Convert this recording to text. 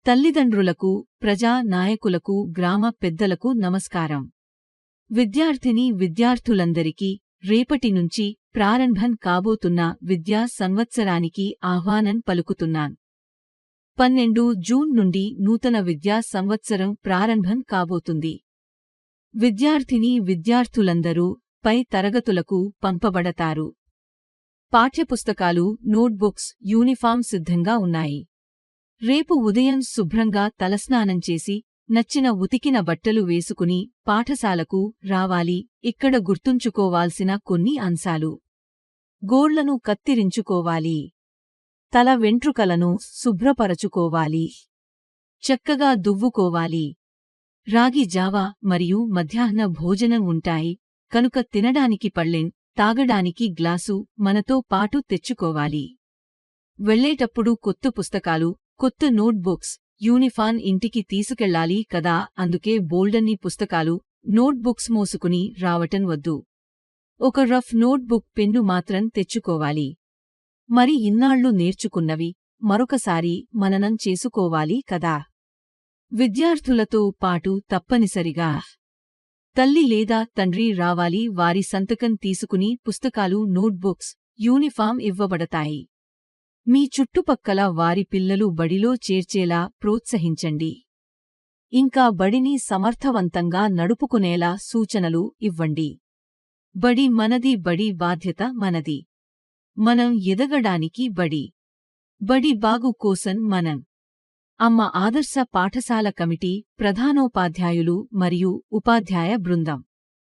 తల్లిదండ్రులకు, ప్రజా నాయకులకు, గ్రామ పెద్దలకు నమస్కారం. విద్యార్థులందరికీ రేపటి నుంచి ప్రారంభం కాబోతున్న విద్యా సంవత్సరానికి ఆహ్వానం పలుకుతున్నాన్. 12 జూన్ నుండి నూతన విద్యా సంవత్సరం ప్రారంభం కాబోతుంది. విద్యార్థులందరూ పై తరగతులకు పంపబడతారు. పాఠ్యపుస్తకాలు, నోట్బుక్స్, యూనిఫామ్ సిద్ధంగా ఉన్నాయి. రేపు ఉదయం శుభ్రంగా తలస్నానం చేసి, నచ్చిన ఉతికిన బట్టలు వేసుకుని పాఠశాలకు రావాలి. ఇక్కడ గుర్తుంచుకోవాల్సిన కొన్ని అంశాలు: గోళ్లను కత్తిరించుకోవాలి. తల వెంట్రుకలను శుభ్రపరచుకోవాలి. చక్కగా దువ్వుకోవాలి. రాగి జావా మరియు మధ్యాహ్న భోజనం ఉంటాయి కనుక తినడానికి పళ్ళెం, తాగడానికి గ్లాసు మనతో పాటు తెచ్చుకోవాలి. వెళ్ళేటప్పుడు కొత్త పుస్తకాలు, కొత్త నోట్బుక్స్, యూనిఫామ్ ఇంటికి తీసుకెళ్లాలి కదా, అందుకే బోల్డన్ని పుస్తకాలు, నోట్బుక్స్ మోసుకుని రావటం వద్దు. ఒక రఫ్ నోట్బుక్, పెన్ను మాత్రం తెచ్చుకోవాలి. మరి ఇన్నాళ్లు నేర్చుకున్నవి మరొకసారి మననం చేసుకోవాలి కదా. విద్యార్థులతో పాటు తప్పనిసరిగా తల్లి లేదా తండ్రి రావాలి. వారి సంతకం తీసుకుని పుస్తకాలు, నోట్బుక్స్, యూనిఫామ్ ఇవ్వబడతాయి. మీ చుట్టుపక్కల వారి పిల్లలు బడిలో చేర్చేలా ప్రోత్సహించండి. ఇంకా బడిని సమర్థవంతంగా నడుపుకునేలా సూచనలు ఇవ్వండి. బడి మనది, బడి బాధ్యత మనది. మనం ఎదగడానికి బడి బాగు కోసం మనం. అమ్మ ఆదర్శ పాఠశాల కమిటీ, ప్రధానోపాధ్యాయులు మరియు ఉపాధ్యాయ బృందం.